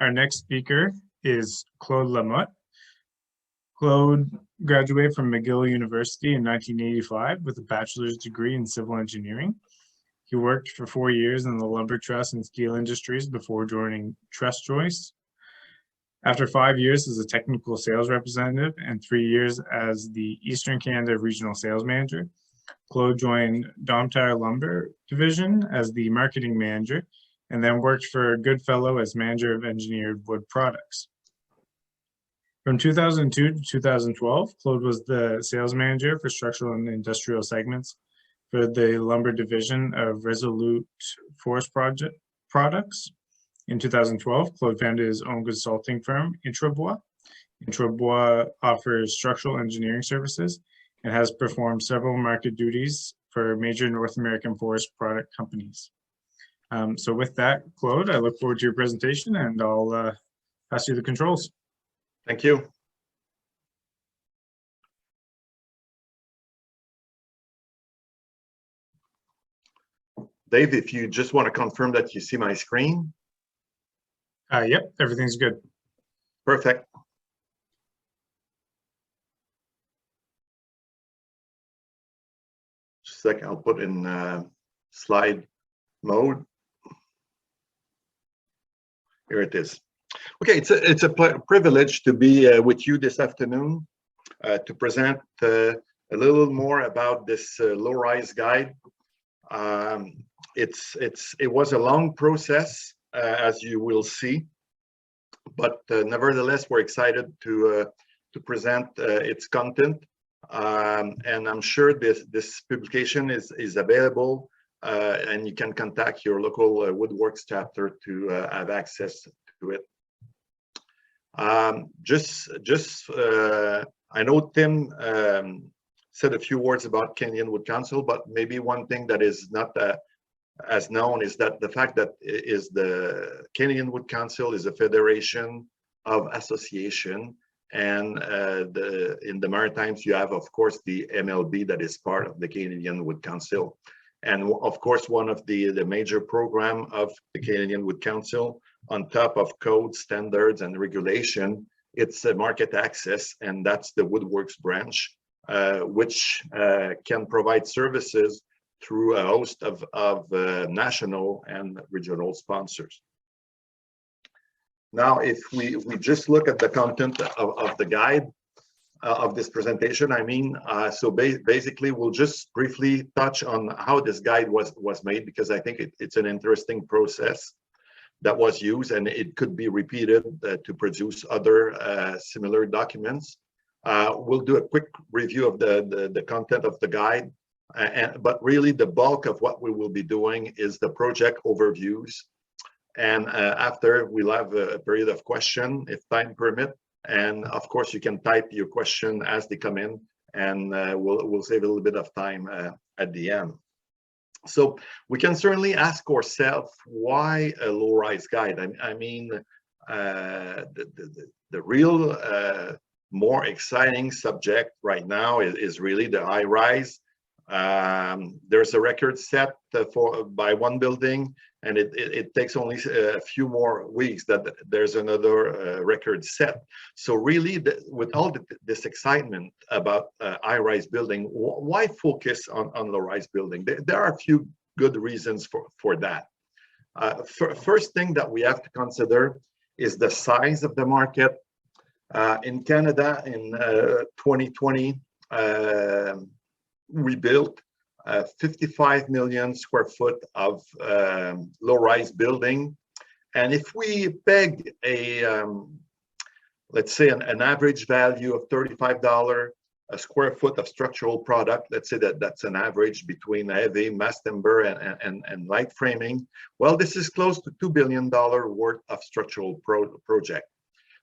Our next speaker is Claude Lemothe. Claude graduated from McGill University in 1985 with a bachelor's degree in civil engineering. He worked for 4 years in the lumber truss and steel industries before joining Truss Joist. After 5 years as a technical sales representative and 3 years as the Eastern Canada Regional Sales Manager, Claude joined Domtar Lumber Division as the marketing manager and then worked for Goodfellow as manager of engineered wood products. From 2002 to 2012, Claude was the sales manager for structural and industrial segments for the lumber division of Resolute Forest Products. In 2012, Claude founded his own consulting firm, Intrabois. Intrabois offers structural engineering services and has performed several market duties for major North American forest product companies. So with that, Claude, I look forward to your presentation and I'll pass you the controls. Thank you. Dave, if you just want to confirm that you see my screen. Yep, everything's good. Perfect. Just a second, I'll put in slide mode. Here it is. Okay, it's a privilege to be with you this afternoon to present a little more about this low-rise guide. It was a long process, as you will see, but nevertheless, we're excited to present its content, and I'm sure this publication is available, and you can contact your local Woodworks chapter to have access to it. I know Tim said a few words about Canadian Wood Council, but maybe one thing that is not as known is that the fact that the Canadian Wood Council is a federation of association, and in the Maritimes you have, of course, the MLB that is part of the Canadian Wood Council, and of course one of the major program of the Canadian Wood Council, on top of code standards and regulation, it's a market access, and that's the Woodworks branch, which can provide services through a host of national and regional sponsors. Now, if we just look at the content of the guide of this presentation, so basically we'll just briefly touch on how this guide was made, because I think it's an interesting process that was used, and it could be repeated to produce other similar documents. We'll do a quick review of the content of the guide, but really the bulk of what we will be doing is the project overviews, and after we'll have a period of question if time permit, and of course you can type your question as they come in, and we'll save a little bit of time at the end. So we can certainly ask ourselves, why a low-rise guide? The real more exciting subject right now is really the high-rise. There's a record set by one building, and it takes only a few more weeks that there's another record set. So really, with all this excitement about high-rise building, why focus on low-rise building? There are a few good reasons for that. First thing that we have to consider is the size of the market. In Canada, in 2020, we built 55 million square foot of low-rise building, and if we peg let's say an average value of $35 a square foot of structural product, let's say that's an average between heavy mass timber and light framing, well, this is close to $2 billion worth of structural project.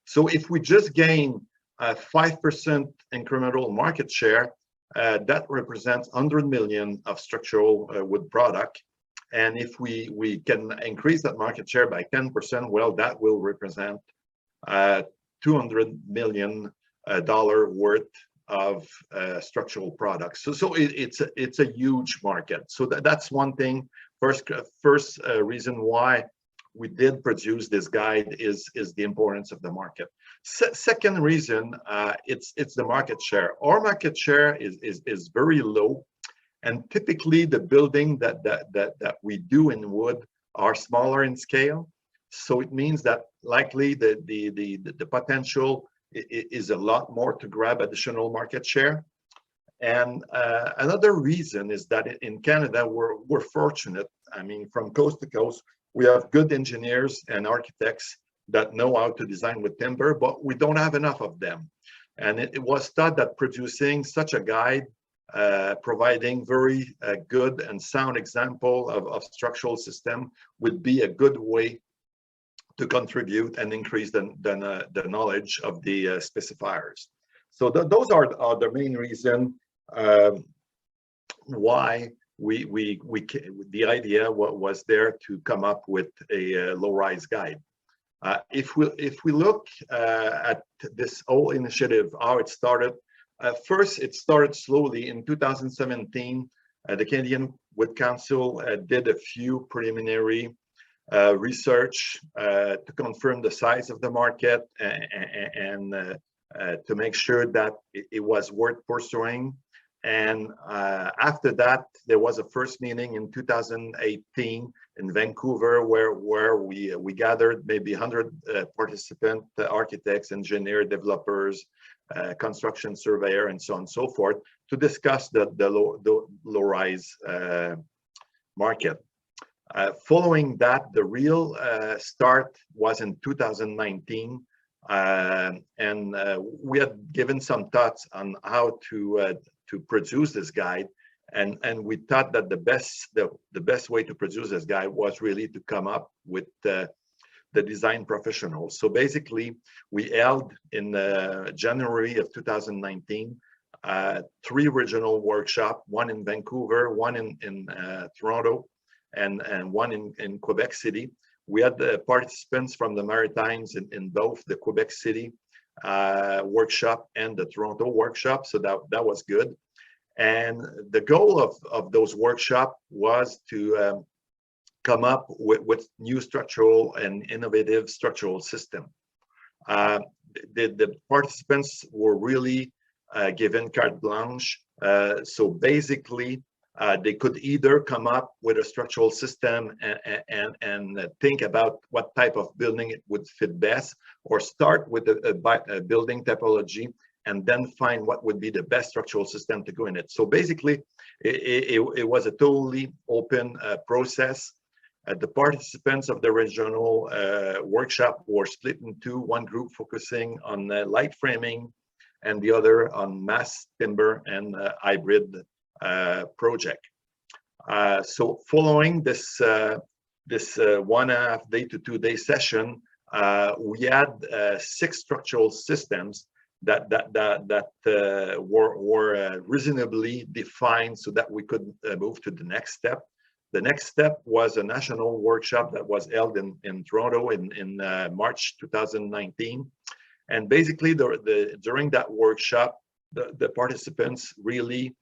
So if we just gain 5% incremental market share, that represents 100 million of structural wood product. And if we can increase that market share by 10%, well, that will represent $200 million worth of structural products. So it's a huge market. So that's one thing. First reason why we did produce this guide is the importance of the market. Second reason, it's the market share. Our market share is very low, and typically the building that we do in wood are smaller in scale. So it means that likely the potential is a lot more to grab additional market share. And another reason is that in Canada, we're fortunate. I mean, from coast to coast, we have good engineers and architects that know how to design with timber, but we don't have enough of them. And it was thought that producing such a guide, providing very good and sound example of structural system would be a good way to contribute and increase the knowledge of the specifiers. So those are the main reason why the idea was there to come up with a low-rise guide. If we look at this whole initiative, how it started, first it started slowly. In 2017, the Canadian Wood Council did a few preliminary research to confirm the size of the market and to make sure that it was worth pursuing. And after that, there was a first meeting in 2018 in Vancouver where we gathered maybe 100 participant architects, engineers, developers, construction surveyor, and so on and so forth to discuss the low-rise market. Following that, the real start was in 2019, and we had given some thoughts on how to produce this guide, and we thought that the best way to produce this guide was really to come up with the design professionals. So basically, we held in January of 2019 3 regional workshops, one in Vancouver, one in Toronto, and one in Quebec City. We had the participants from the Maritimes in both the Quebec City workshop and the Toronto workshop, so that was good. And the goal of those workshops was to come up with new structural and innovative structural system. The participants were really given carte blanche, so basically they could either come up with a structural system and think about what type of building it would fit best, or start with a building typology and then find what would be the best structural system to go in it. So basically, it was a totally open process. The participants of the regional workshop were split in two, one group focusing on light framing and the other on mass timber and hybrid project. So following this 1.5 day to 2 day session, we had 6 structural systems that were reasonably defined so that we could move to the next step. The next step was a national workshop that was held in Toronto in March 2019. And basically, during that workshop, the participants really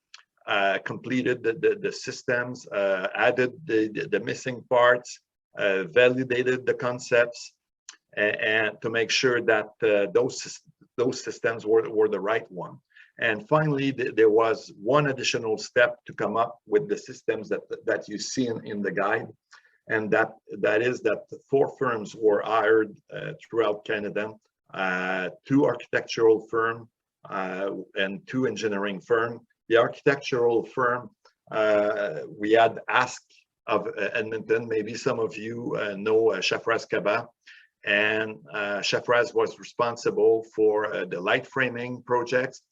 completed the systems, added the missing parts, validated the concepts, and to make sure that those systems were the right one. And finally, there was one additional step to come up with the systems that you see in the guide, and that is that 4 firms were hired throughout Canada, 2 architectural firms and 2 engineering firms. The architectural firm, we had asked of Edmonton, maybe some of you know Chafraz Kaba, and Chafraz was responsible for the light framing projects.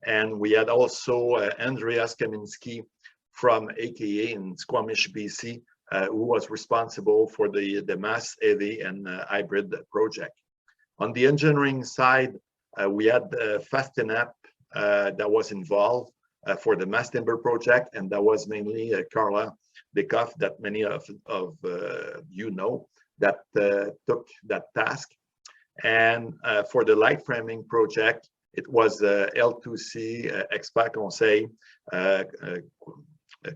And we had also Andreas Kaminski from AKA in Squamish, BC, who was responsible for the mass heavy and hybrid project. On the engineering side, we had Fastinap that was involved for the mass timber project, and that was mainly Carla Dekoff, that many of you know, that took that task. And for the light framing project, it was L2C Expert Conseil,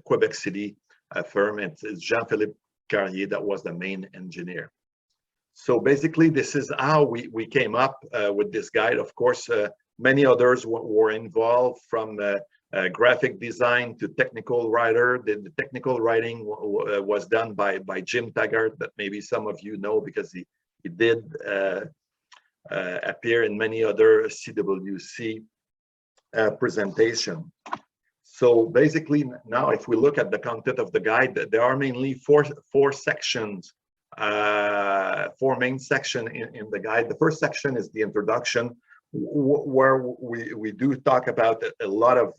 Quebec City firm. It's Jean-Philippe Carrier that was the main engineer. So basically, this is how we came up with this guide. Of course, many others were involved, from graphic design to technical writer. The technical writing was done by Jim Taggart, that maybe some of you know, because he did appear in many other CWC presentation. So basically, now if we look at the content of the guide, there are mainly four sections, four main sections in the guide. The first section is the introduction, where we do talk about a lot of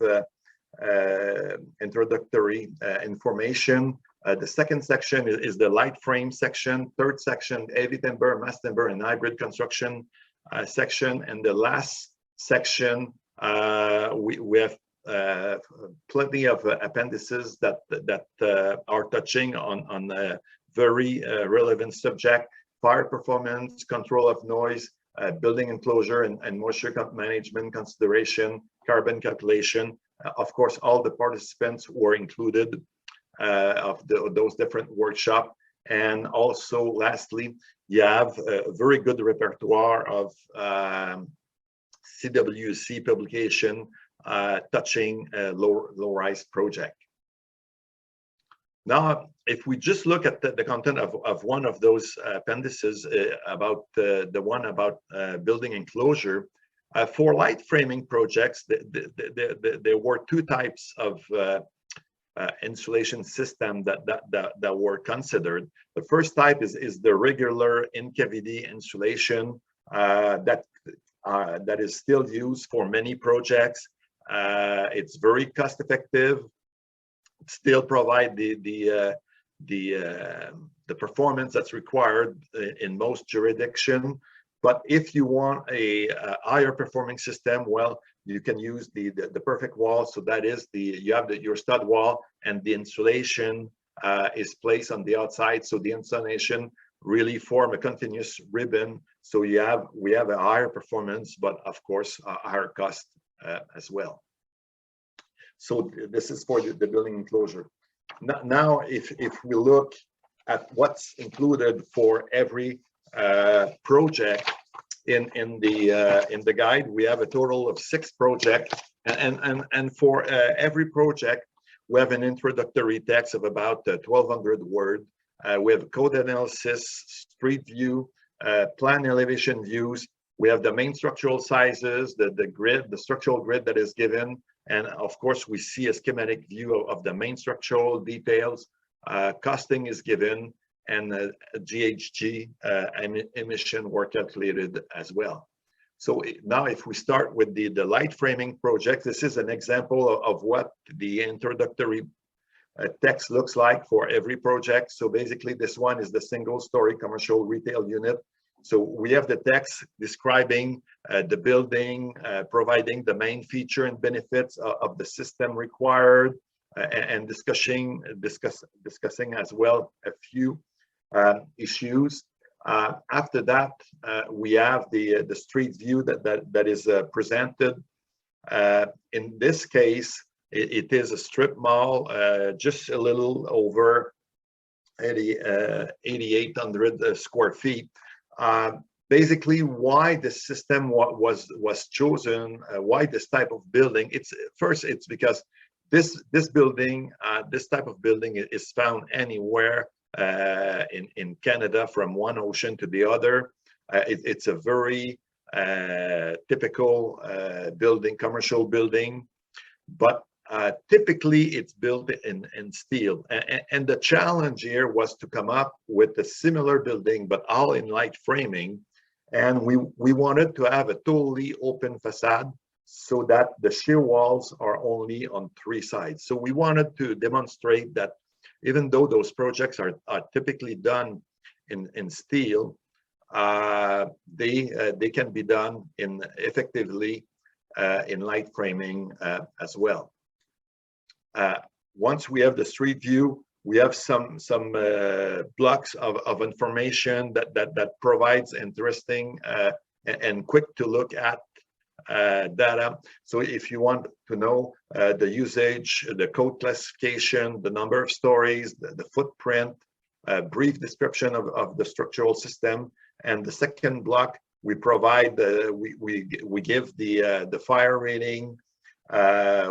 introductory information. The second section is the light frame section. Third section, heavy timber, mass timber, and hybrid construction section. And the last section, we have plenty of appendices that are touching on a very relevant subject: fire performance, control of noise, building enclosure and moisture management consideration, carbon calculation. Of course, all the participants were included of those different workshops. And also, lastly, you have a very good repertoire of CWC publication touching low-rise project. Now, if we just look at the content of one of those appendices, about the one about building enclosure, for light framing projects, there were two types of insulation system that were considered. The first type is the regular in-cavity insulation that is still used for many projects. It's very cost effective, still provide the performance that's required in most jurisdictions. But if you want a higher performing system, well, you can use the perfect wall. So that is you have your stud wall, and the insulation is placed on the outside. So the insulation really form a continuous ribbon. So we have a higher performance, but of course a higher cost as well. So this is for the building enclosure. Now, if we look at what's included for every project in the guide, we have a total of 6 projects, and for every project we have an introductory text of about 1,200 words. We have code analysis, street view, plan elevation views. We have the main structural sizes, the grid, the structural grid that is given, and of course we see a schematic view of the main structural details. Costing is given, and GHG emission were calculated as well. So now, if we start with the light framing project, this is an example of what the introductory text looks like for every project. So basically, this one is the single-story commercial retail unit. So we have the text describing the building, providing the main feature and benefits of the system required, and discussing as well a few issues. After that, we have the street view that is presented. In this case, it is a strip mall, just a little over 8,800 square feet. Basically, why this system was chosen, why this type of building? It's because this building, this type of building is found anywhere in Canada, from one ocean to the other. It's a very typical building, commercial building, but typically it's built in steel. And the challenge here was to come up with a similar building, but all in light framing. And we wanted to have a totally open facade, so that the shear walls are only on 3 sides. So we wanted to demonstrate that even though those projects are typically done in steel, they can be done effectively in light framing as well. Once we have the street view, we have some blocks of information that provides interesting and quick to look at data. So if you want to know the usage, the code classification, the number of stories, the footprint, a brief description of the structural system, And the second block, we provide we give the fire rating.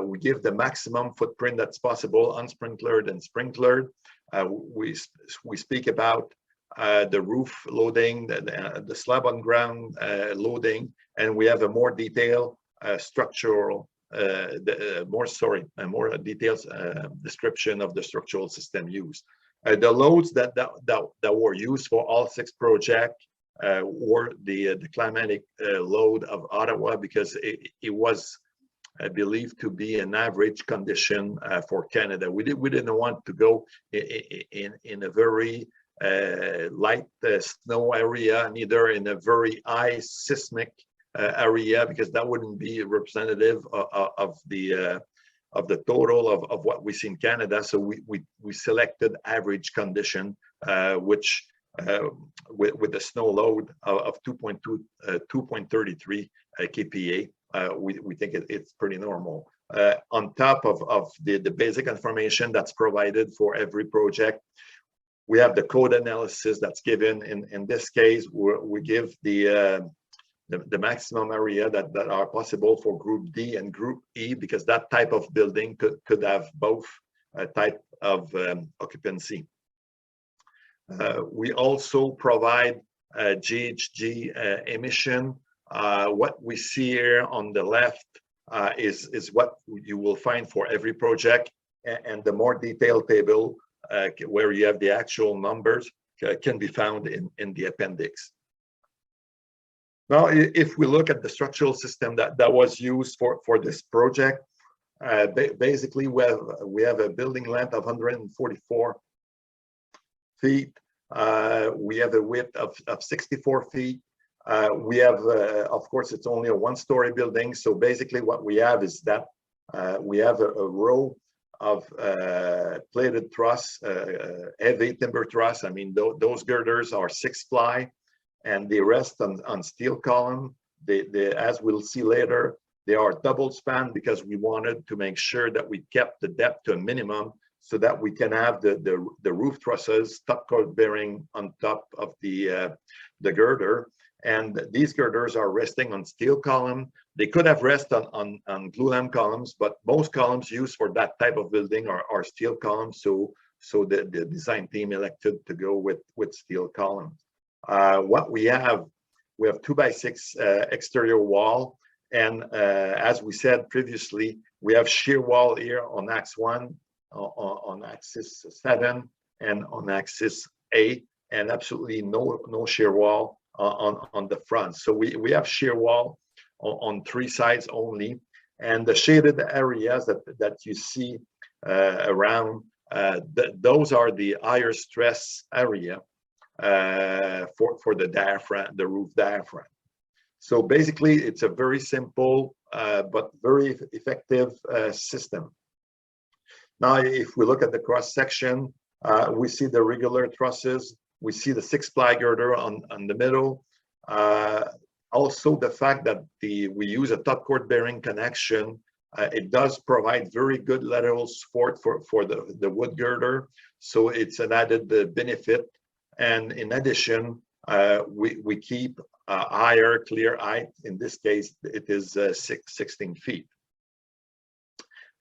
We give the maximum footprint that's possible, unsprinklered and sprinklered. We speak about the roof loading, the slab on ground loading, and we have a more detailed structural, a more detailed description of the structural system used. The loads that were used for all 6 projects were the climatic load of Ottawa, because it was believed to be an average condition for Canada. We didn't want to go in a very light snow area, neither in a very high seismic area, because that wouldn't be representative of the total of what we see in Canada. So we selected average condition, which with a snow load of 2.33 kPa. We think it's pretty normal. On top of the basic information that's provided for every project, we have the code analysis that's given. In this case, we give the maximum area that are possible for Group D and Group E, because that type of building could have both type of occupancy. We also provide GHG emission. What we see here on the left is what you will find for every project, and the more detailed table where you have the actual numbers can be found in the appendix. Now, if we look at the structural system that was used for this project, basically we have a building length of 144 feet. We have a width of 64 feet. We have, of course, it's only a 1-story building. So basically what we have is that we have a row of plated truss, heavy timber truss. I mean, those girders are 6-ply, and they rest on steel column. As we'll see later, they are double span, because we wanted to make sure that we kept the depth to a minimum, so that we can have the roof trusses top coat bearing on top of the girder. And these girders are resting on steel column. They could have rest on glulam columns, but most columns used for that type of building are steel columns. So the design team elected to go with steel columns. What we have 2x6 exterior wall, and as we said previously, we have shear wall here on axis 1, on axis 7, and on axis 8, and absolutely no shear wall on the front. So we have shear wall on 3 sides only, and the shaded areas that you see around, those are the higher stress area for the diaphragm, the roof diaphragm. So basically, it's a very simple but very effective system. Now, if we look at the cross section, we see the regular trusses. We see the 6-ply girder on the middle. Also, the fact that we use a top court bearing connection, it does provide very good lateral support for the wood girder. So it's an added benefit. And in addition, we keep a higher clear height. In this case, it is 16 feet.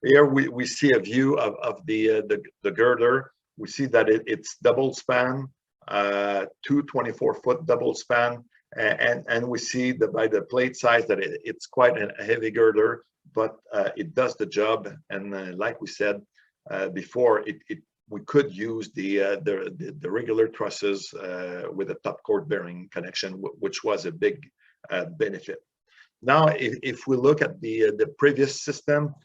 Here we see a view of the girder. We see that it's double span, 2 24-foot double span, and we see by the plate size that it's quite a heavy girder, but it does the job. And like we said before, we could use the regular trusses with a top court bearing connection, which was a big benefit. Now, if we look at the previous system,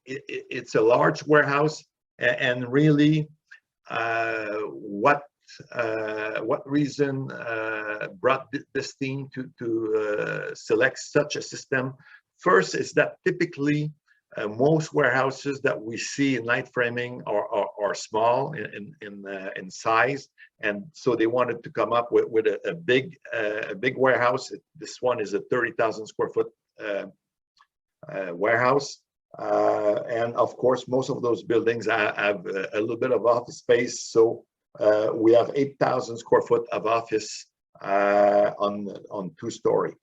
it's a large warehouse, and really, what reason brought this team to select such a system? First is that typically most warehouses that we see in light framing are small in size, and so they wanted to come up with a big warehouse. This one is a 30,000 square foot warehouse. And of course, most of those buildings have a little bit of office space. So we have 8,000 square foot of office on 2-story.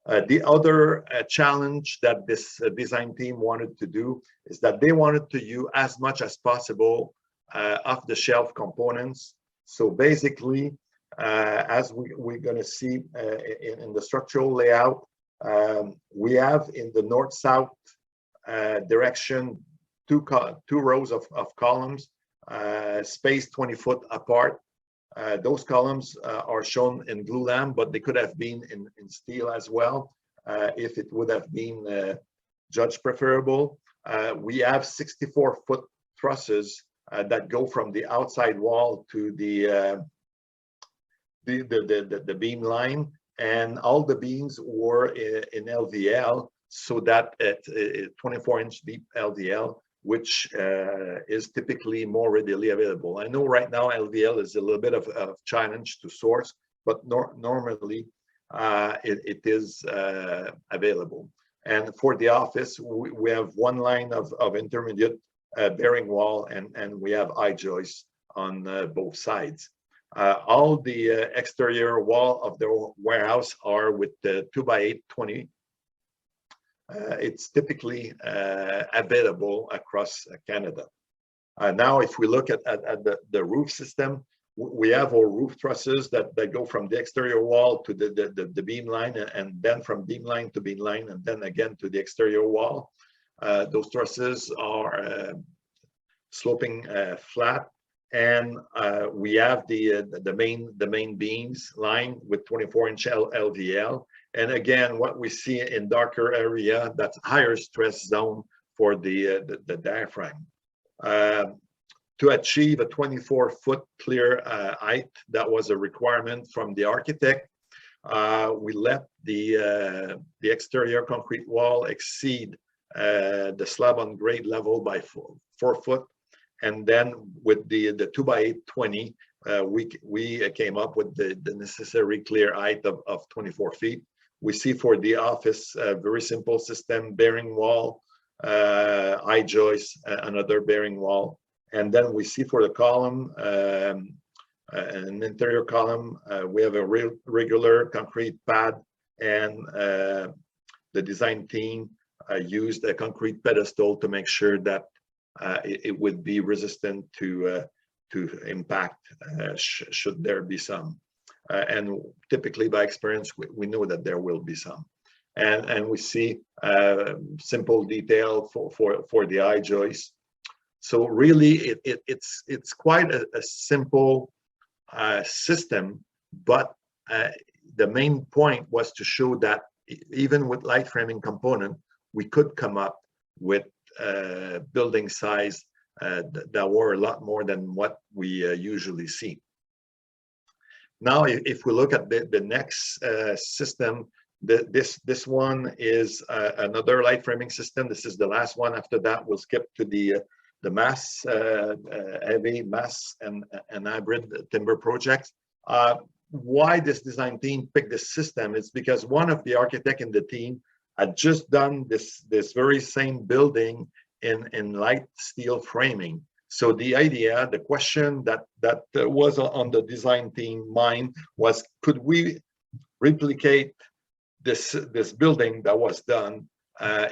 The other challenge that this design team wanted to do is that they wanted to use as much as possible off-the-shelf components. So basically, as we're going to see in the structural layout, we have in the north-south direction two rows of columns spaced 20 foot apart. Those columns are shown in glulam, but they could have been in steel as well if it would have been judged preferable. We have 64-foot trusses that go from the outside wall to the beam line, and all the beams were in LVL, so that at 24-inch deep LVL, which is typically more readily available. I know right now LVL is a little bit of a challenge to source, but normally it is available. And for the office, we have one line of intermediate bearing wall, and we have I-joists on both sides. All the exterior wall of the warehouse are with the 2x8 20. It's typically available across Canada. Now, if we look at the roof system, we have our roof trusses that go from the exterior wall to the beam line, and then from beam line to beam line, and then again to the exterior wall. Those trusses are sloping flat, and we have the main beams lined with 24-inch LVL. And again, what we see in darker area, that's higher stress zone for the diaphragm. To achieve a 24-foot clear height, that was a requirement from the architect. We let the exterior concrete wall exceed the slab on grade level by 4 foot. And then with the 2x8 20, we came up with the necessary clear height of 24 feet. We see for the office, very simple system, bearing wall, I-joist, another bearing wall. And then we see for the column, an interior column, we have a regular concrete pad, and the design team used a concrete pedestal to make sure that it would be resistant to impact should there be some. And typically by experience, we know that there will be some. And we see simple detail for the I-joist. So really, it's quite a simple system, but the main point was to show that even with light framing component, we could come up with building size that were a lot more than what we usually see. Now, if we look at the next system, this one is another light framing system. This is the last one. After that, we'll skip to the mass, heavy mass and hybrid timber projects. Why this design team picked this system is because one of the architects in the team had just done this very same building in light steel framing. So the idea, the question that was on the design team mind was, could we replicate this building that was done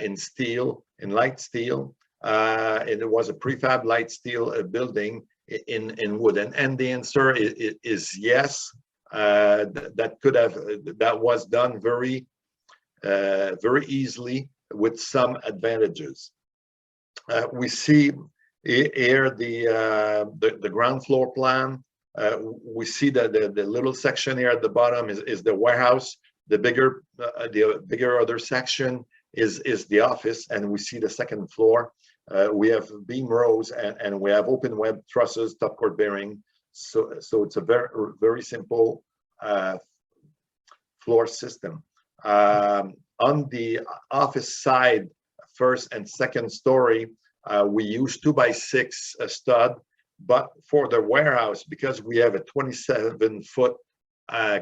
in steel, in light steel? It was a prefab light steel building in wood, and the answer is yes. That was done very easily with some advantages. We see here the ground floor plan. We see that the little section here at the bottom is the warehouse. The bigger other section is the office, and we see the second floor. We have beam rows, and we have open web trusses, top cord bearing. So it's a very simple floor system. On the office side, first and second story, we use 2x6 stud, but for the warehouse, because we have a 27-foot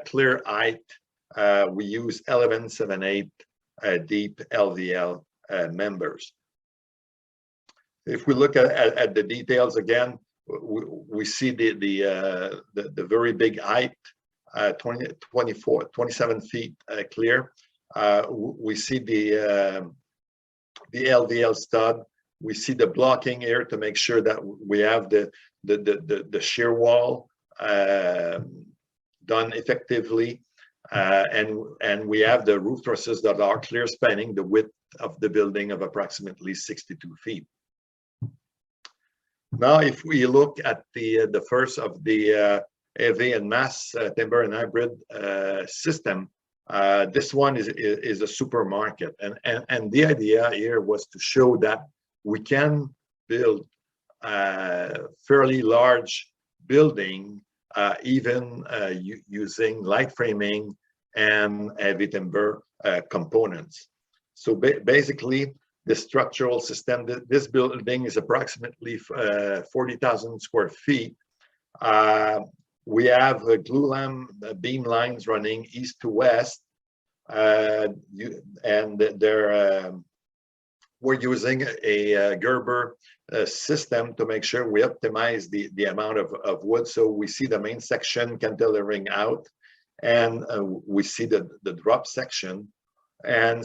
clear height, we use 11/7/8 deep LVL members. If we look at the details again, we see the very big height. 27 feet clear. We see the LVL stud. We see the blocking here to make sure that we have the shear wall done effectively, and we have the roof trusses that are clear spanning the width of the building of approximately 62 feet. Now, if we look at the first of the heavy and mass timber and hybrid system, this one is a supermarket, and the idea here was to show that we can build a fairly large building even using light framing and heavy timber components. So basically, the structural system, this building is approximately 40,000 square feet. We have glulam beam lines running east to west, and we're using a Gerber system to make sure we optimize the amount of wood. So we see the main section cantilevering out, and we see the drop section, and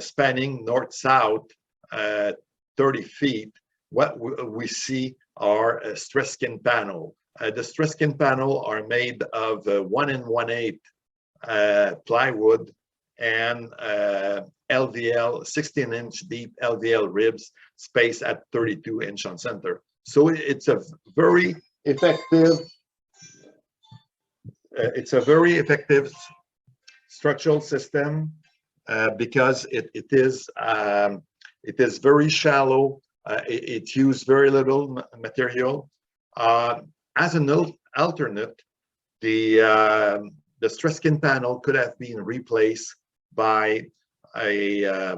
spanning north-south 30 feet. What we see are a stress skin panel. The stress skin panel are made of 1 1/8 plywood and LVL 16-inch deep LVL ribs spaced at 32-inch on center. So it's a very effective. It's a very effective structural system because it is very shallow. It used very little material. As an alternate, the stress skin panel could have been replaced by a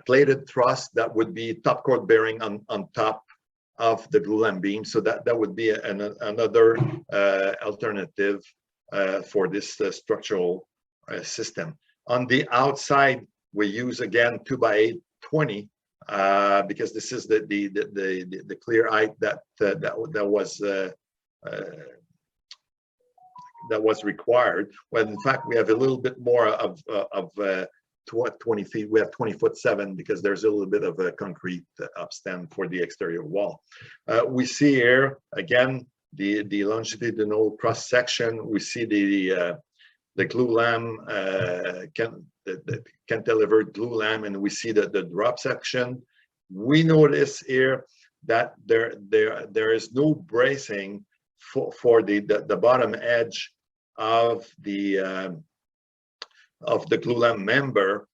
plated truss that would be top court bearing on top of the glulam beam. So that would be another alternative for this structural system. On the outside, we use again 2x8 20 because this is the clear height that was required. When in fact we have a little bit more of 20 feet. We have 20'7" because there's a little bit of a concrete upstand for the exterior wall. We see here again the longitudinal cross section. We see the glulam, the cantilevered glulam, and we see the drop section. We notice here that there is no bracing for the bottom edge of the glulam member.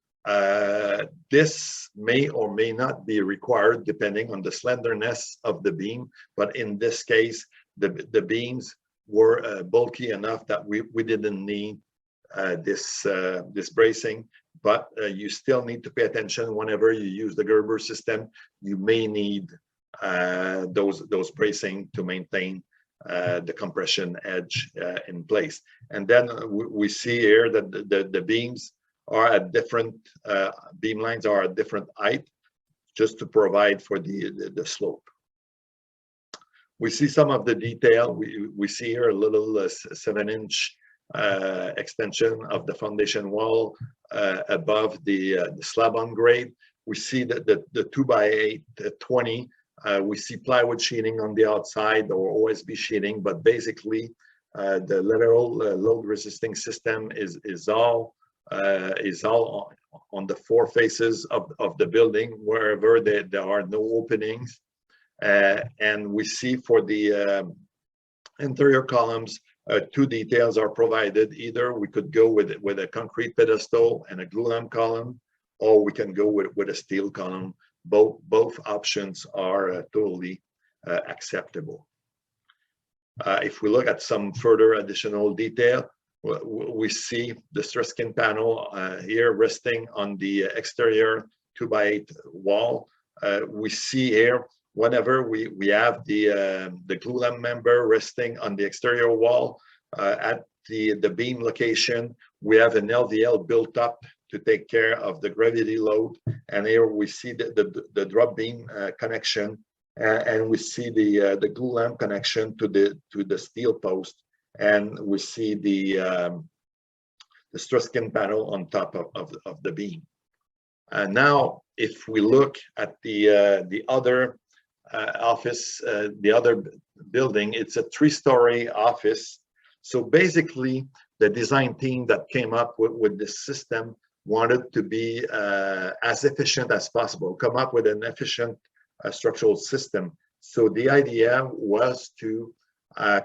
This may or may not be required depending on the slenderness of the beam, but in this case, the beams were bulky enough that we didn't need this bracing. But you still need to pay attention whenever you use the Gerber system. You may need those bracing to maintain the compression edge in place. And then we see here that the beams are at different, beam lines are at different height, just to provide for the slope. We see some of the detail. We see here a little 7-inch extension of the foundation wall above the slab on grade. We see that the 2x8 20. We see plywood sheeting on the outside or OSB sheeting, but basically the lateral load resisting system is all on the 4 faces of the building wherever there are no openings. And we see for the interior columns, 2 details are provided. Either we could go with a concrete pedestal and a glulam column, or we can go with a steel column. Both options are totally acceptable. If we look at some further additional detail, we see the stress skin panel here resting on the exterior 2x8 wall. We see here whenever we have the glulam member resting on the exterior wall at the beam location, we have an LVL built up to take care of the gravity load. And here we see the drop beam connection, and we see the glulam connection to the steel post and we see the stress skin panel on top of the beam. And now, if we look at the other office, the other building, it's a 3-story office. So basically, the design team that came up with this system wanted to be as efficient as possible, come up with an efficient structural system. So the idea was to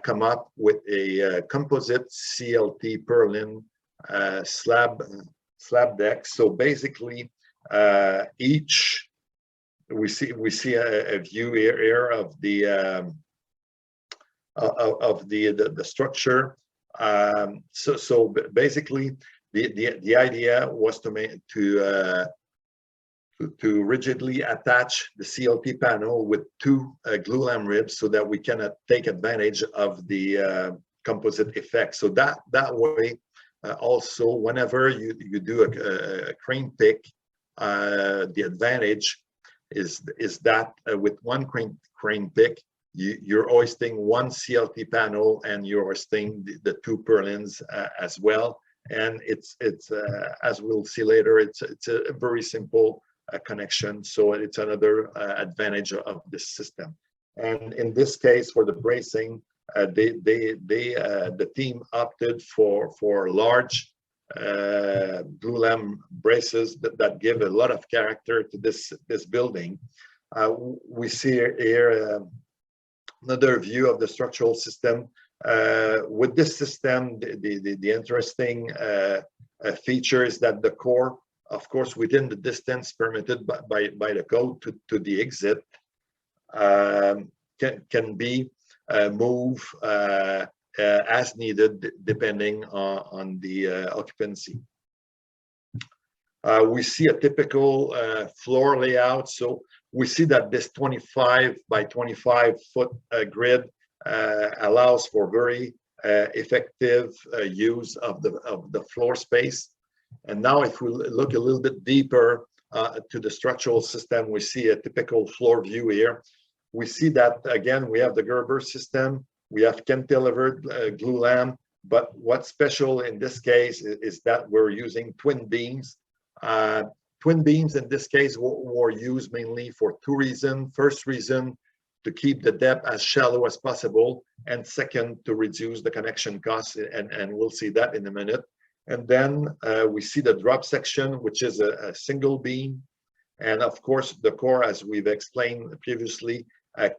come up with a composite CLT purlin slab deck. So basically, each we see a view here of the structure. So basically, the idea was to rigidly attach the CLT panel with 2 glue lam ribs so that we can take advantage of the composite effect. So that way, also, whenever you do a crane pick, the advantage is that with one crane pick, you're hoisting 1 CLT panel and you're hoisting the 2 purlins as well. And it's as we'll see later, it's a very simple connection. So it's another advantage of this system. And in this case, for the bracing, the team opted for large glue lam braces that give a lot of character to this building. We see here another view of the structural system. With this system, the interesting feature is that the core, of course, within the distance permitted by the code to the exit, can be moved as needed depending on the occupancy. We see a typical floor layout. So we see that this 25 by 25 foot grid allows for very effective use of the floor space. And now if we look a little bit deeper to the structural system, we see a typical floor view here. We see that, again, we have the Gerber system, we have cantilevered glue lam, but what's special in this case is that we're using twin beams. Twin beams in this case were used mainly for 2 reasons. First reason, to keep the depth as shallow as possible, and second, to reduce the connection costs, and we'll see that in a minute. And then we see the drop section, which is a single beam, and of course the core, as we've explained previously,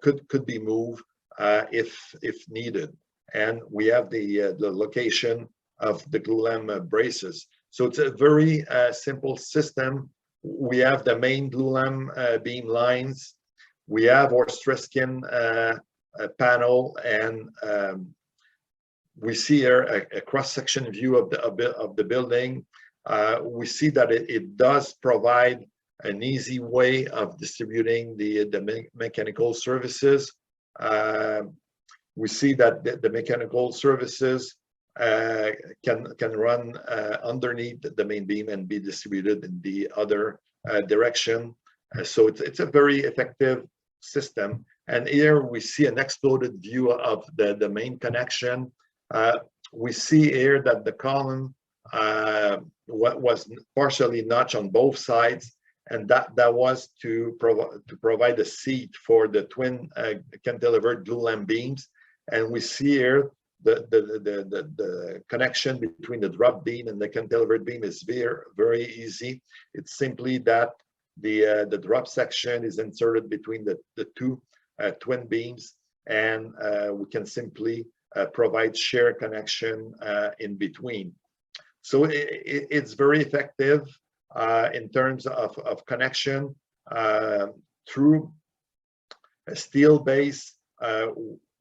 could be moved if needed. And we have the location of the glue lam braces. So it's a very simple system. We have the main glue lam beam lines. We have our stress skin panel, and we see here a cross-section view of the building. We see that it does provide an easy way of distributing the mechanical services. We see that the mechanical services can run underneath the main beam and be distributed in the other direction. So it's a very effective system. And here we see an exploded view of the main connection. We see here that the column was partially notched on both sides, and that was to provide a seat for the twin cantilevered glue lam beams. And we see here the connection between the drop beam and the cantilevered beam is very easy. It's simply that the drop section is inserted between the 2 twin beams, and we can simply provide shear connection in between. So it's very effective in terms of connection through a steel base.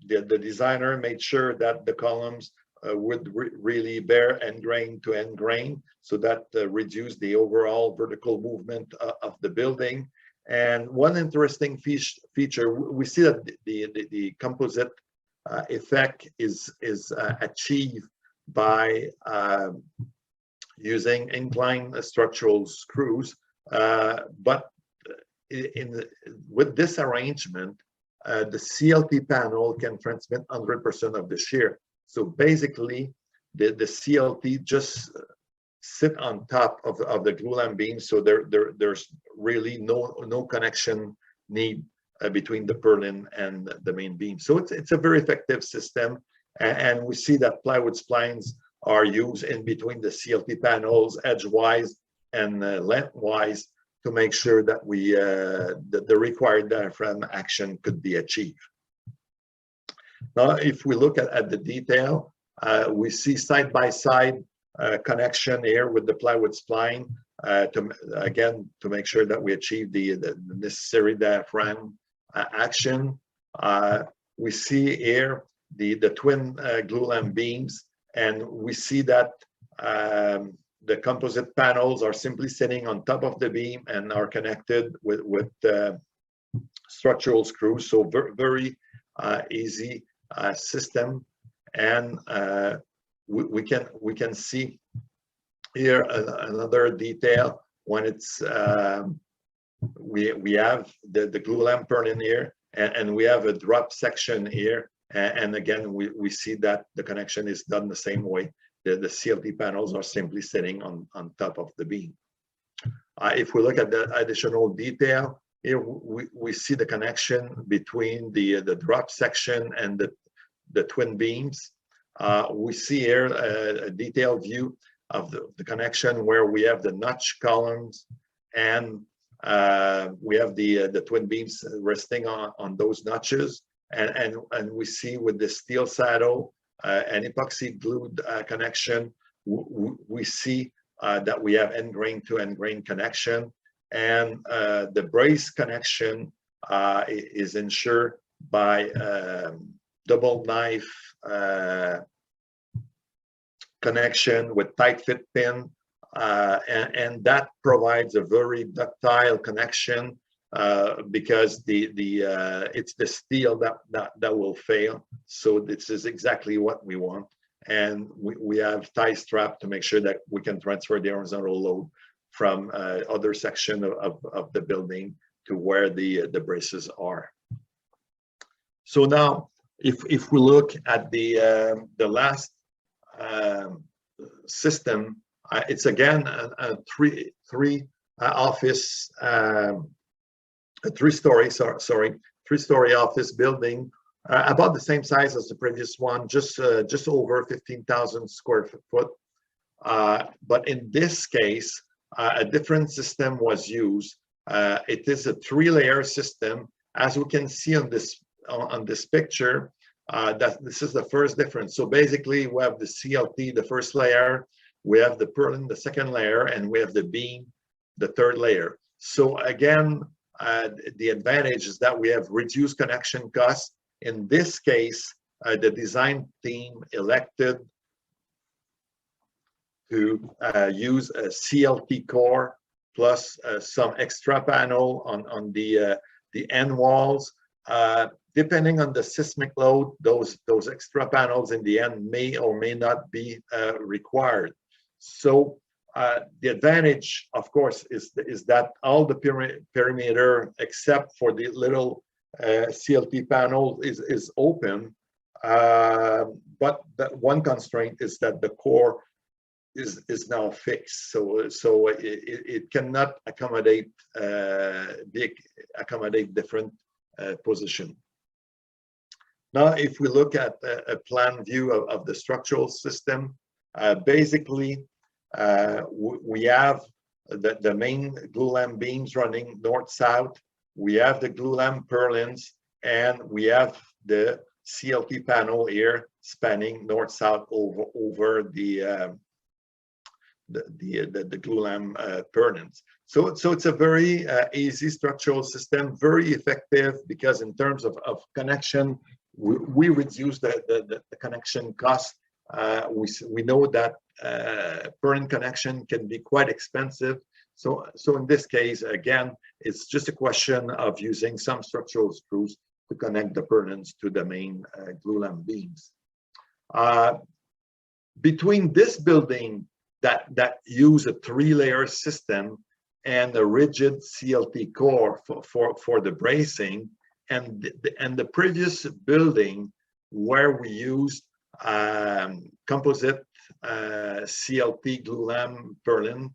The designer made sure that the columns would really bear end grain to end grain, so that reduce the overall vertical movement of the building. And one interesting feature, we see that the composite effect is achieved by using inclined structural screws, but with this arrangement, the CLT panel can transmit 100% of the shear. So basically, the CLT just sit on top of the glulam beam, so there's really no connection need between the purlin and the main beam. So it's a very effective system, and we see that plywood splines are used in between the CLT panels, edgewise and lengthwise, to make sure that the required diaphragm action could be achieved. Now, if we look at the detail, we see side-by-side connection here with the plywood spline to make sure that we achieve the necessary diaphragm action. We see here the twin glulam beams, and we see that the composite panels are simply sitting on top of the beam and are connected with structural screws. So very easy system, and we can see here another detail when it's we have the glulam purlin here, and we have a drop section here, and again we see that the connection is done the same way. The CLT panels are simply sitting on top of the beam. If we look at the additional detail here, we see the connection between the drop section and the twin beams. We see here a detailed view of the connection where we have the notch columns, and we have the twin beams resting on those notches, and we see with the steel saddle an epoxy glued connection, we see that we have end grain to end grain connection, and the brace connection is ensured by double knife connection with tight fit pin, and that provides a very ductile connection because it's the steel that will fail. So this is exactly what we want, and we have tie strap to make sure that we can transfer the horizontal load from other section of the building to where the braces are. So now, if we look at the last system, it's again a three-story office building, about the same size as the previous one, just over 15,000 square foot. But in this case, a different system was used. It is a three-layer system, as we can see on this picture. That this is the first difference. So basically, we have the CLT, the first layer, we have the purlin, the second layer, and we have the beam, the third layer. So again, the advantage is that we have reduced connection costs. In this case, the design team elected to use a CLT core plus some extra panel on the end walls. Depending on the seismic load, those extra panels in the end may or may not be required. So the advantage, of course, is that all the perimeter except for the little CLT panel is open. But that one constraint is that the core is now fixed, so it cannot accommodate different position. Now, if we look at a plan view of the structural system, basically we have the main glulam beams running north-south. We have the glulam purlins, and we have the CLT panel here spanning north-south over the glulam purlins. So it's a very easy structural system, very effective, because in terms of connection, we reduce the connection cost. We know that purlin connection can be quite expensive. So in this case, again, it's just a question of using some structural screws to connect the purlins to the main glulam beams. Between this building that use a three-layer system and a rigid CLT core for the bracing, and the previous building where we used composite CLT glulam purlin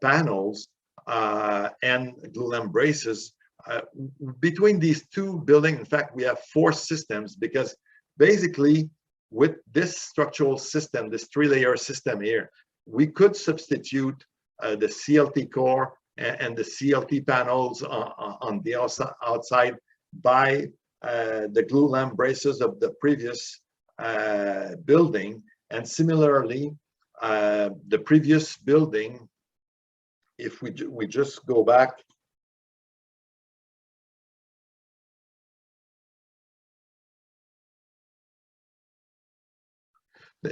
panels and glulam braces. Between these two buildings, in fact, we have 4 systems, because basically with this structural system, this 3-layer system here, we could substitute the CLT core and the CLT panels on the outside by the glulam braces of the previous building. And similarly, the previous building, if we just go back,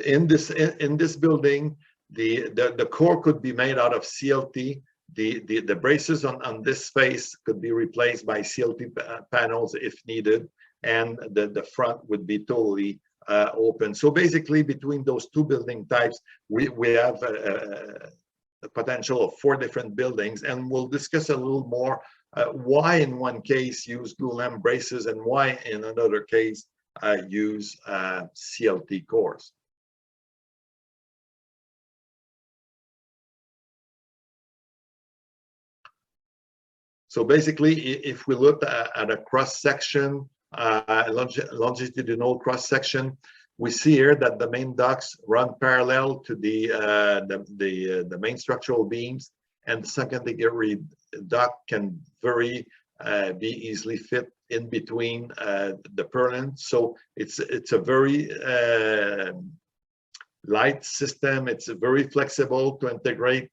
in this building, the core could be made out of CLT. The braces on this space could be replaced by CLT panels if needed, and the front would be totally open. So basically, between those two building types, we have a potential of 4 different buildings, and we'll discuss a little more why in one case use glulam braces and why in another case use CLT cores. So basically, if we look at a cross section, longitudinal cross section, we see here that the main ducts run parallel to the main structural beams, and the secondary duct can be easily fit in between the purlin. So it's a very light system. It's very flexible to integrate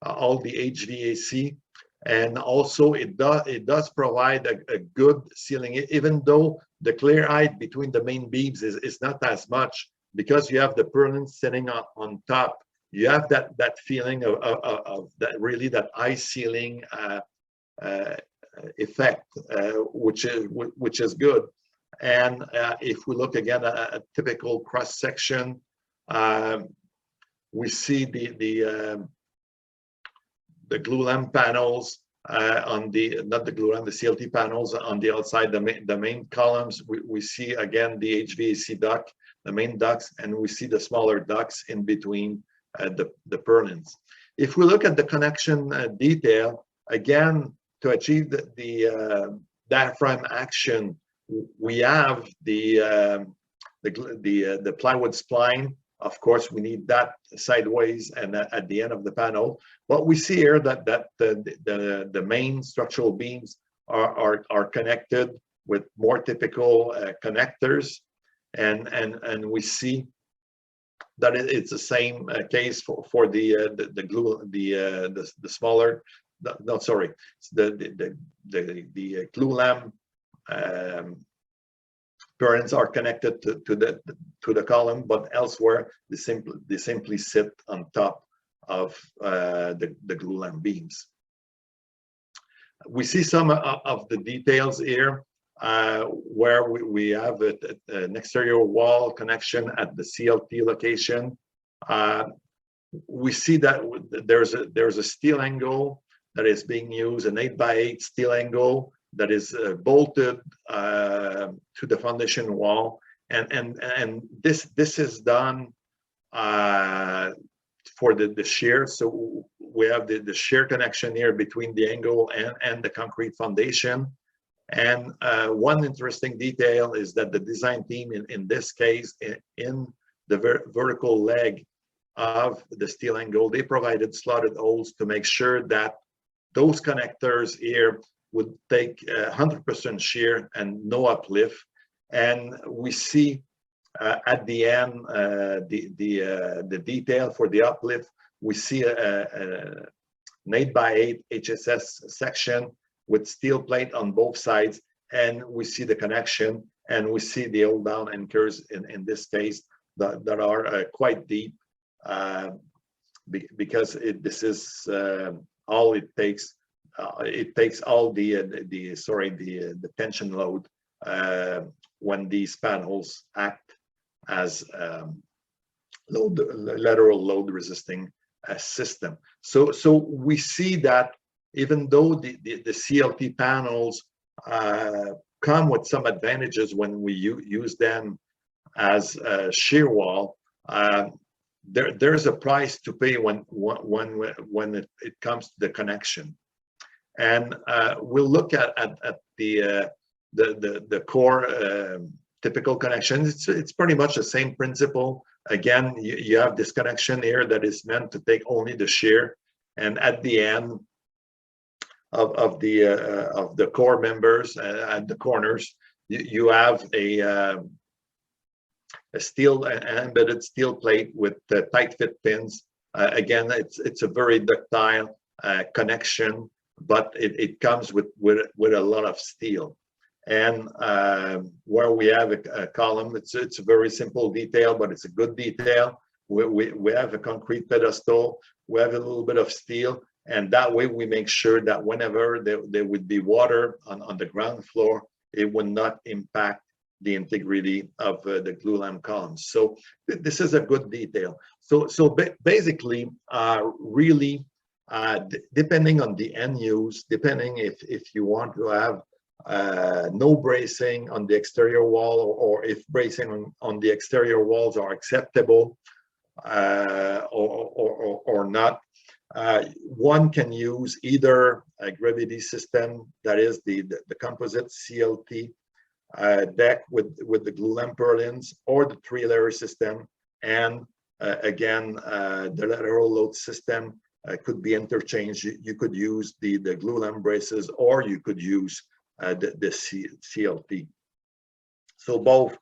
all the HVAC. And also it does provide a good ceiling, even though the clear height between the main beams is not as much, because you have the purlin sitting on top. You have that feeling of that, really, that high ceiling effect, which is good. And if we look again at a typical cross section, we see the glulam panels on the, not the glulam, the CLT panels on the outside, the main columns. We see again the HVAC duct, the main ducts, and we see the smaller ducts in between the purlins. If we look at the connection detail, again, to achieve the diaphragm action, we have the plywood spline. Of course, we need that sideways and at the end of the panel. But we see here that the main structural beams are connected with more typical connectors, and we see that it's the same case for the smaller. No, sorry, the glulam purlins are connected to the column, but elsewhere they simply sit on top of the glulam beams. We see some of the details here where we have an exterior wall connection at the CLT location. We see that there's a steel angle that is being used, an 8x8 steel angle that is bolted to the foundation wall, and this is done for the shear. So we have the shear connection here between the angle and the concrete foundation. And one interesting detail is that the design team in this case, in the vertical leg of the steel angle, they provided slotted holes to make sure that those connectors here would take 100% shear and no uplift. And we see at the end the detail for the uplift. We see an 8x8 HSS section with steel plate on both sides, and we see the connection, and we see the hold down anchors in this case that are quite deep, because this is all it takes. It takes all the tension load when these panels act as lateral load resisting system. So we see that even though the CLT panels come with some advantages when we use them as a shear wall, there's a price to pay when it comes to the connection. And we'll look at the core typical connections. It's pretty much the same principle. Again, you have this connection here that is meant to take only the shear, and at the end of the core members at the corners, you have an embedded steel plate with tight fit pins. Again, it's a very ductile connection, but it comes with a lot of steel. And where we have a column, it's a very simple detail, but it's a good detail. We have a concrete pedestal, we have a little bit of steel, and that way we make sure that whenever there would be water on the ground floor, it would not impact the integrity of the glulam columns. So this is a good detail. So basically, really, depending on the end use, depending if you want to have no bracing on the exterior wall, or if bracing on the exterior walls are acceptable or not, one can use either a gravity system, that is the composite CLT deck with the glulam purlins, or the 3-layer system. And again, the lateral load system could be interchanged. You could use the glulam braces, or you could use the CLT. So both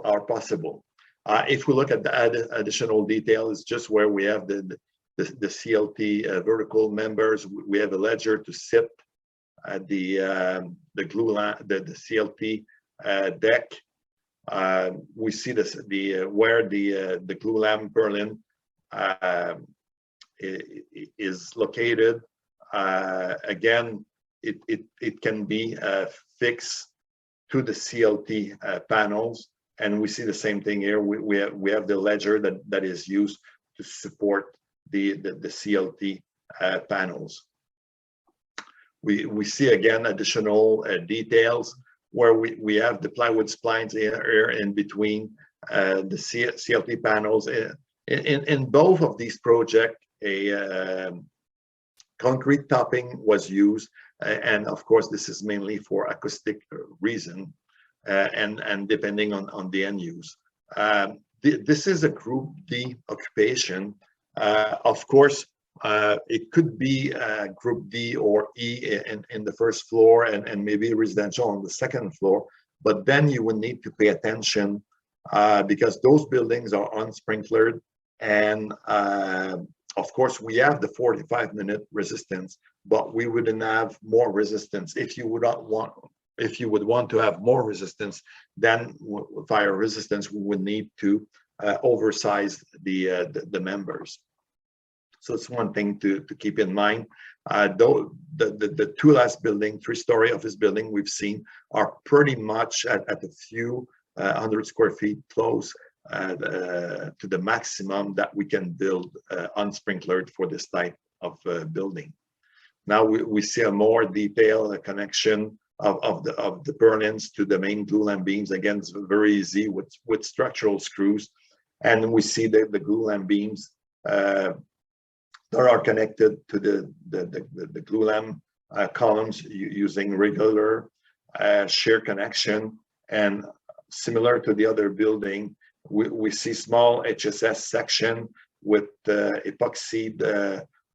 are possible. If we look at the additional details, just where we have the CLT vertical members, we have a ledger to sit the glulam, the CLT deck. We see this where the glulam purlin is located. Again, it can be fixed to the CLT panels, and we see the same thing here. We have the ledger that is used to support the CLT panels. We see again additional details where we have the plywood splines here in between the CLT panels. In both of these projects, a concrete topping was used, and of course this is mainly for acoustic reason, and depending on the end use. This is a Group D occupation. Of course, it could be Group D or E in the first floor, and maybe residential on the second floor, but then you would need to pay attention because those buildings are unsprinklered, and of course we have the 45-minute resistance, but we wouldn't have more resistance. If you would want to have more resistance, then fire resistance, we would need to oversize the members. So it's one thing to keep in mind. Though the two last building, 3-story office building we've seen, are pretty much at a few 100 square feet close to the maximum that we can build unsprinklered for this type of building. Now we see a more detailed connection of the purlins to the main glulam beams. Again, it's very easy with structural screws, and we see the glulam beams that are connected to the glulam columns using regular shear connection. And similar to the other building, we see small HSS section with epoxied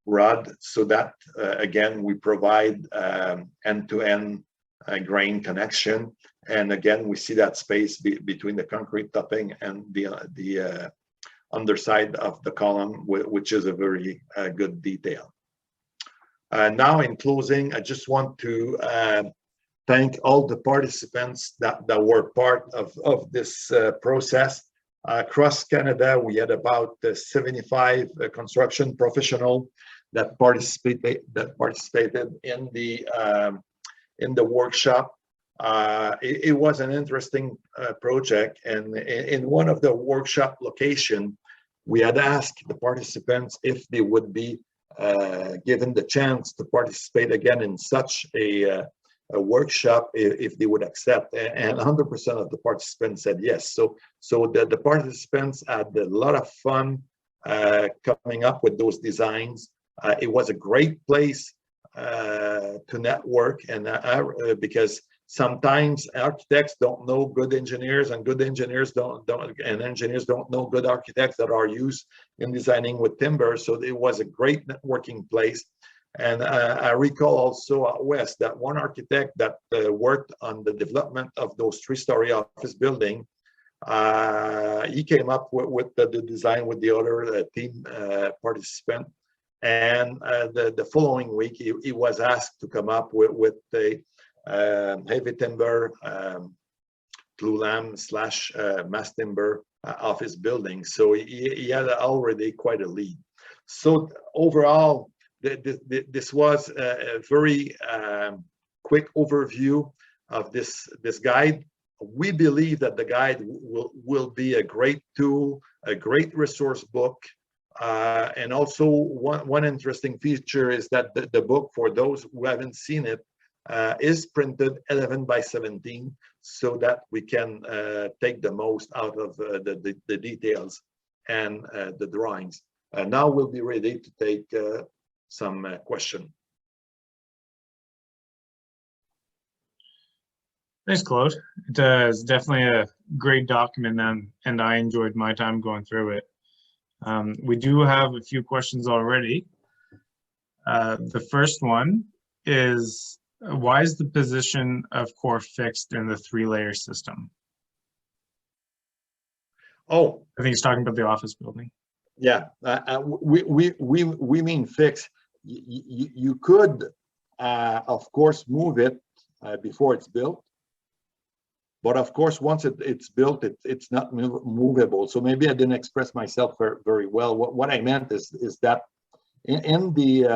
rod, so that again we provide end-to-end grain connection. And again, we see that space between the concrete topping and the underside of the column, which is a very good detail. Now in closing, I just want to thank all the participants that were part of this process. Across Canada, we had about 75 construction professionals that participated in the workshop. It was an interesting project, and in one of the workshop location, we had asked the participants if they would be given the chance to participate again in such a a workshop if they would accept, and 100% of the participants said yes. So the participants had a lot of fun coming up with those designs. It was a great place to network, and because sometimes architects don't know good engineers, and good engineers and engineers don't know good architects that are used in designing with timber. So it was a great networking place. And I recall also out west that one architect that worked on the development of those 3-story office building, he came up with the design with the other team participant. And the following week, he was asked to come up with the heavy timber glulam / mass timber office building. So he had already quite a lead. So overall, this was a very quick overview of this guide. We believe that the guide will be a great tool, a great resource book. And also one interesting feature is that the book, for those who haven't seen it, is printed 11 by 17, so that we can take the most out of the details and the drawings. Now we'll be ready to take some question. Thanks, Claude. It is definitely a great document, and I enjoyed my time going through it. We do have a few questions already. The first one is, why is the position of core fixed in the 3-layer system? Oh, I think he's talking about the office building. Yeah, we mean fixed. You could, of course, move it before it's built. But of course, once it's built, it's not movable. So maybe I didn't express myself very well. What I meant is that in the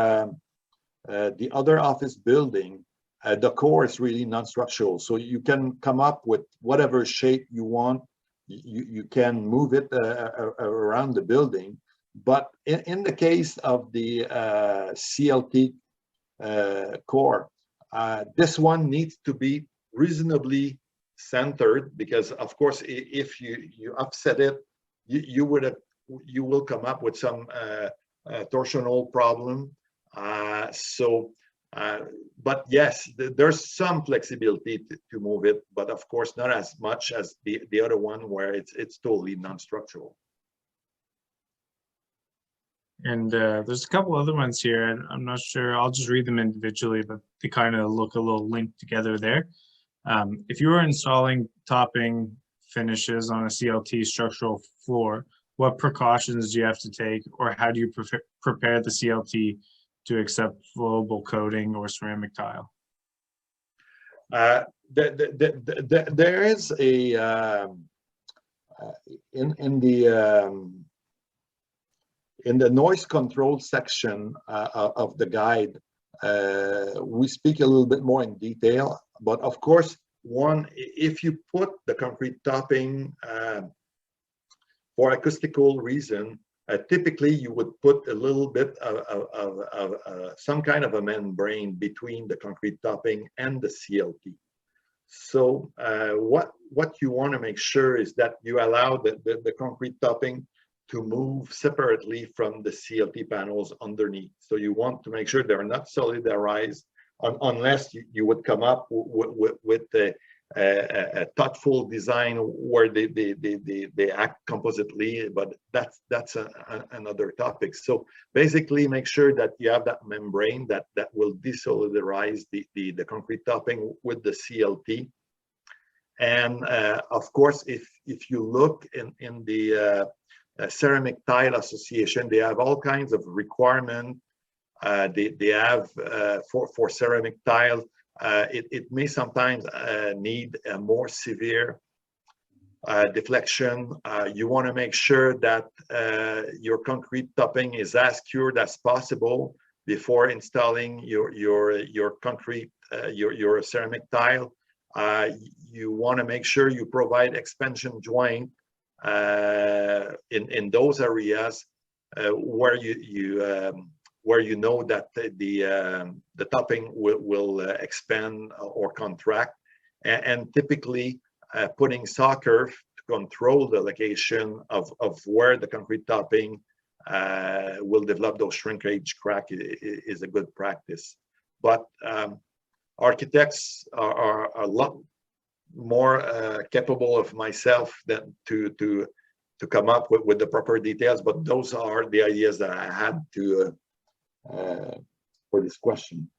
other office building, the core is really non-structural. So you can come up with whatever shape you want. You can move it around the building. But in the case of the CLT core, this one needs to be reasonably centered, because of course if you upset it, you will come up with some torsional problem. But yes, there's some flexibility to move it, but of course not as much as the other one where it's totally non-structural. And there's a couple other ones here, and I'm not sure, I'll just read them individually, but they kind of look a little linked together there. If you were installing topping finishes on a CLT structural floor, what precautions do you have to take, or how do you prepare the CLT to accept flowable coating or ceramic tile? There is a in the noise control section of the guide, we speak a little bit more in detail. But of course, if you put the concrete topping for acoustical reason, typically you would put a little bit of some kind of a membrane between the concrete topping and the CLT. So what you want to make sure is that you allow the concrete topping to move separately from the CLT panels underneath. So you want to make sure they're not solidarized, unless you would come up with a thoughtful design where they act compositely, but that's another topic. So basically make sure that you have that membrane that will desolidarize the concrete topping with the CLT. And of course, if you look in the Ceramic Tile Association, they have all kinds of requirements. They have for ceramic tile, it may sometimes need a more severe deflection. You want to make sure that your concrete topping is as cured as possible before installing your concrete, your ceramic tile. You want to make sure you provide expansion joint in those areas where where you know that the topping will expand or contract, and typically putting saw curve to control the location of where the concrete topping will develop those shrinkage crack is a good practice. But architects are a lot more capable of myself than to come up with the proper details. But those are the ideas that I had to for this question.